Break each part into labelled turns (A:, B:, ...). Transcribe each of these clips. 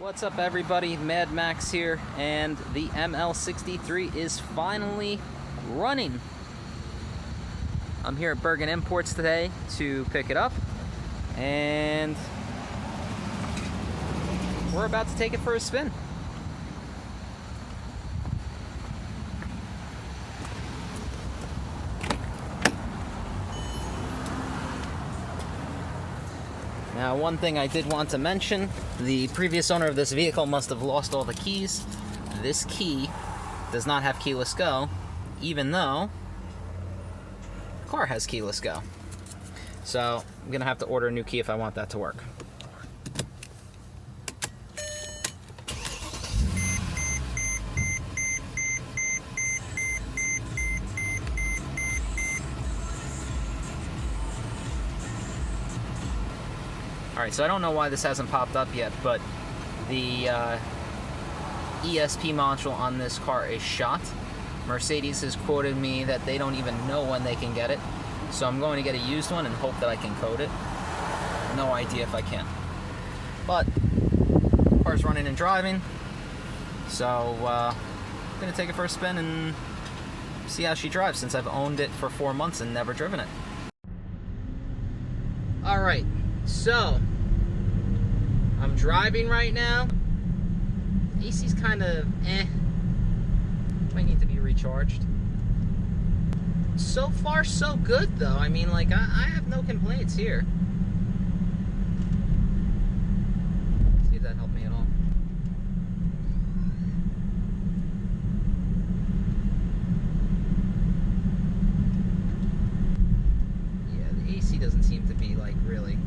A: What's up everybody, Mad Max here, and the ML63 is finally running. I'm here at Bergen Imports today to pick it up, and we're about to take it for a spin. Now, one thing I did want to mention, the previous owner of this vehicle must have lost all the keys. This key does not have keyless go, even though the car has keyless go. So I'm gonna have to order a new key if I want that to work. Alright, so I don't know why this hasn't popped up yet, but the ESP module on this car is shot. Mercedes has quoted me that they don't even know when they can get it, so I'm going to get a used one and hope that I can code it. No idea if I can. But, the car's running and driving, so I'm going to take it for a spin and see how she drives, since I've owned it for 4 months and never driven it. Alright. So, I'm driving right now. AC's kind of might need to be recharged. So far, so good, though. I mean, like, I have no complaints here. Let's see if that helped me at all. Yeah, the AC doesn't seem to be, like, really...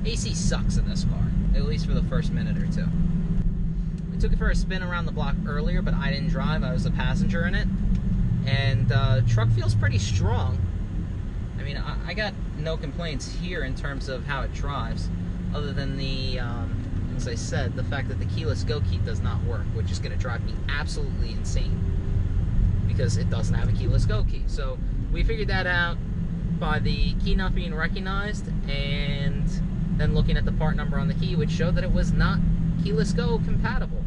A: AC sucks in this car, at least for the first minute or two. We took it for a spin around the block earlier, but I didn't drive. I was a passenger in it. And truck feels pretty strong. I mean, I got no complaints here in terms of how it drives, other than the, as I said, the fact that the keyless go key does not work, which is going to drive me absolutely insane, because it doesn't have a keyless go key. So we figured that out by the key not being recognized, and then looking at the part number on the key, which showed that it was not keyless go compatible.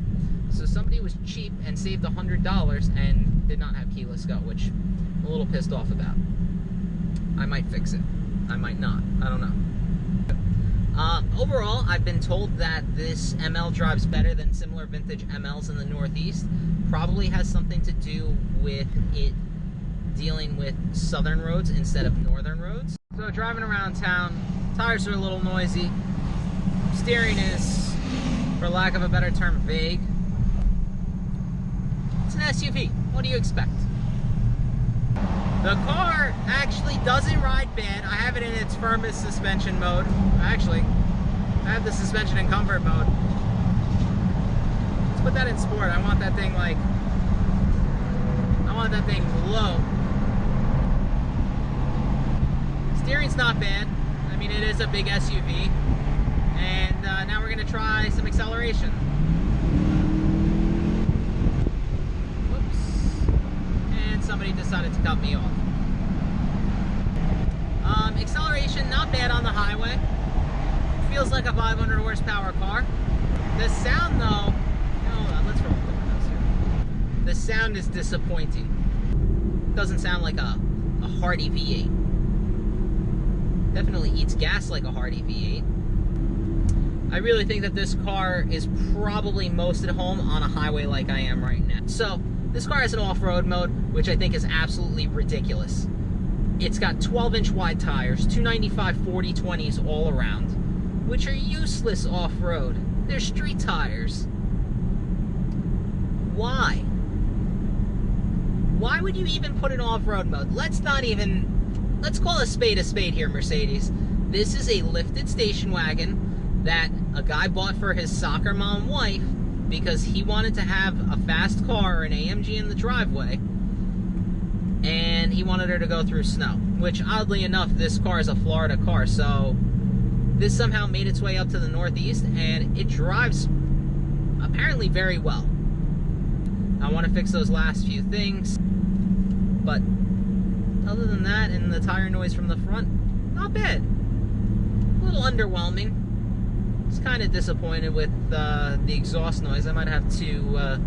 A: So somebody was cheap and saved $100 and did not have keyless go, which I'm a little pissed off about. I might fix it. I might not. I don't know. Overall, I've been told that this ML drives better than similar vintage MLs in the Northeast. Probably has something to do with it dealing with southern roads instead of northern roads. So driving around town, tires are a little noisy. Steering is, for lack of a better term, vague. It's an SUV. What do you expect? The car actually doesn't ride bad. I have it in its firmest suspension mode. Actually, I have the suspension in comfort mode. Let's put that in sport. I want that thing like... I want that thing low. Steering's not bad. I mean, it is a big SUV. And now we're going to try some acceleration. Whoops. And somebody decided to cut me off. Acceleration, not bad on the highway. Feels like a 500 horsepower car. The sound, though... Hold on, let's roll the windows here. The sound is disappointing. Doesn't sound like a hearty V8. Definitely eats gas like a hearty V8. I really think that this car is probably most at home on a highway like I am right now. So, this car has an off-road mode, which I think is absolutely ridiculous. It's got 12-inch wide tires, 295 40/20s all around, which are useless off-road. They're street tires. Why? Why would you even put an off-road mode? Let's call a spade here, Mercedes. This is a lifted station wagon that a guy bought for his soccer mom wife because he wanted to have a fast car, an AMG in the driveway, and he wanted her to go through snow, which oddly enough, this car is a Florida car, so this somehow made its way up to the Northeast, and it drives apparently very well. I want to fix those last few things, but other than that, and the tire noise from the front, not bad. A little underwhelming. Just kind of disappointed with the exhaust noise. I might have to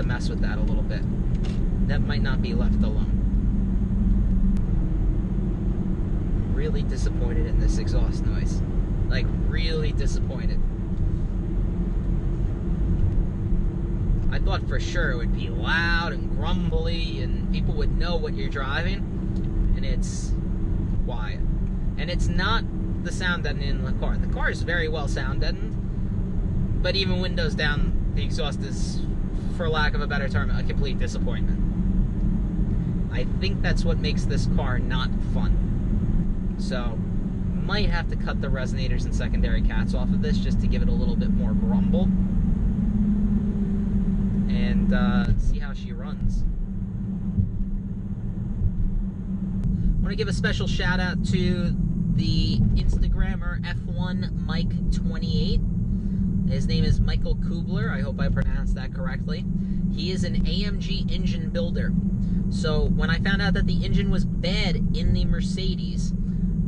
A: mess with that a little bit. That might not be left alone. Really disappointed in this exhaust noise. Like, really disappointed. I thought for sure it would be loud and grumbly and people would know what you're driving, and it's quiet. And it's not the sound deadening in the car. The car is very well sound deadened, but even windows down, the exhaust is, for lack of a better term, a complete disappointment. I think that's what makes this car not fun. So, might have to cut the resonators and secondary cats off of this just to give it a little bit more grumble. And see how she runs. I want to give a special shout out to the Instagrammer F1Mike28. His name is Michael Kubler. I hope I pronounced that correctly. He is an AMG engine builder. So when I found out that the engine was bad in the Mercedes,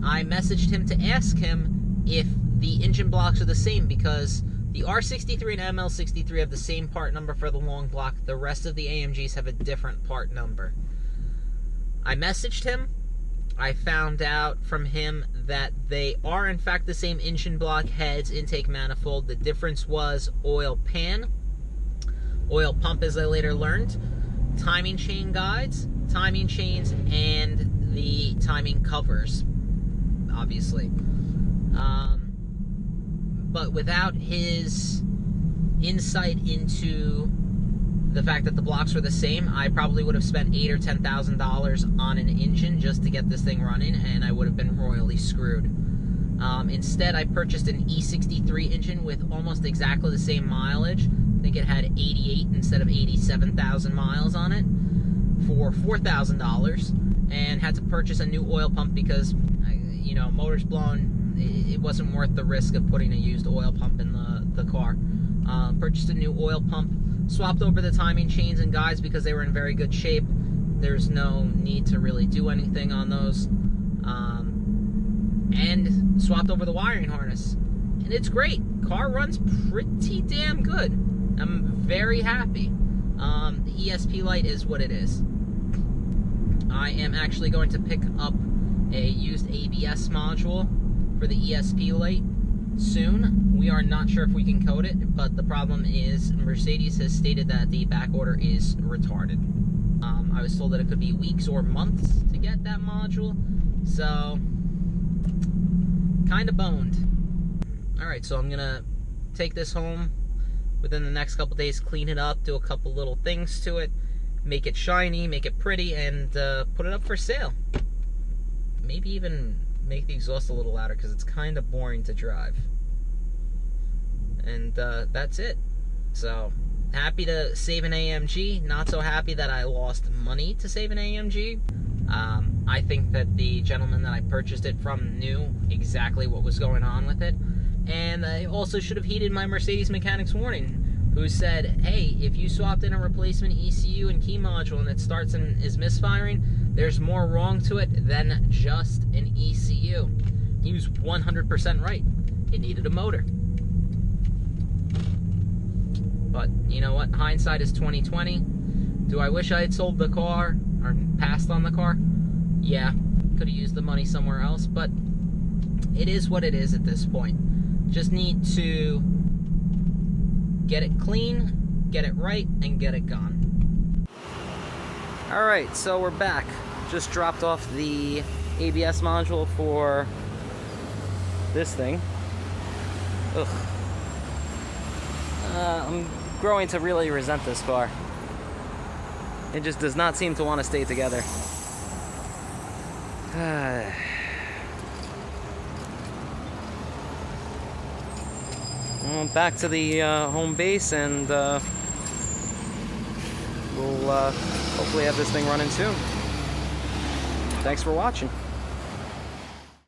A: I messaged him to ask him if the engine blocks are the same, because the R63 and ML63 have the same part number for the long block. The rest of the AMGs have a different part number. I messaged him. I found out from him that they are in fact the same engine block, heads, intake manifold. The difference was oil pan, oil pump, as I later learned, timing chain guides, timing chains, and the timing covers, obviously. But without his insight into the fact that the blocks were the same, I probably would have spent $8,000 or $10,000 on an engine just to get this thing running, and I would have been royally screwed. Instead, I purchased an E63 engine with almost exactly the same mileage. I think it had 88 instead of 87,000 miles on it for $4,000, and had to purchase a new oil pump because, you know, motor's blown. It wasn't worth the risk of putting a used oil pump in the car. Purchased a new oil pump, swapped over the timing chains and guides because they were in very good shape. There's no need to really do anything on those. And swapped over the wiring harness. And it's great. Car runs pretty damn good. I'm very happy. The ESP light is what it is. I am actually going to pick up a used ABS module for the ESP light soon. We are not sure if we can code it, but the problem is Mercedes has stated that the back order is retarded. I was told that it could be weeks or months to get that module, so kind of boned. Alright, so I'm gonna take this home within the next couple days, clean it up, do a couple little things to it, make it shiny, make it pretty, and put it up for sale. Maybe even make the exhaust a little louder because it's kind of boring to drive. And that's it. So, happy to save an AMG. Not so happy that I lost money to save an AMG. I think that the gentleman that I purchased it from knew exactly what was going on with it. And I also should have heeded my Mercedes mechanic's warning, who said, hey, if you swapped in a replacement ECU and key module and it starts and is misfiring, there's more wrong to it than just an ECU. He was 100% right. It needed a motor. But you know what? Hindsight is 20/20. Do I wish I had sold the car or passed on the car? Yeah, could have used the money somewhere else, but it is what it is at this point. Just need to get it clean, get it right, and get it gone. Alright, so we're back. Just dropped off the ABS module for this thing. Ugh. I'm growing to really resent this car. It just does not seem to want to stay together. Well, back to the home base, and we'll hopefully have this thing running soon. Thanks for watching.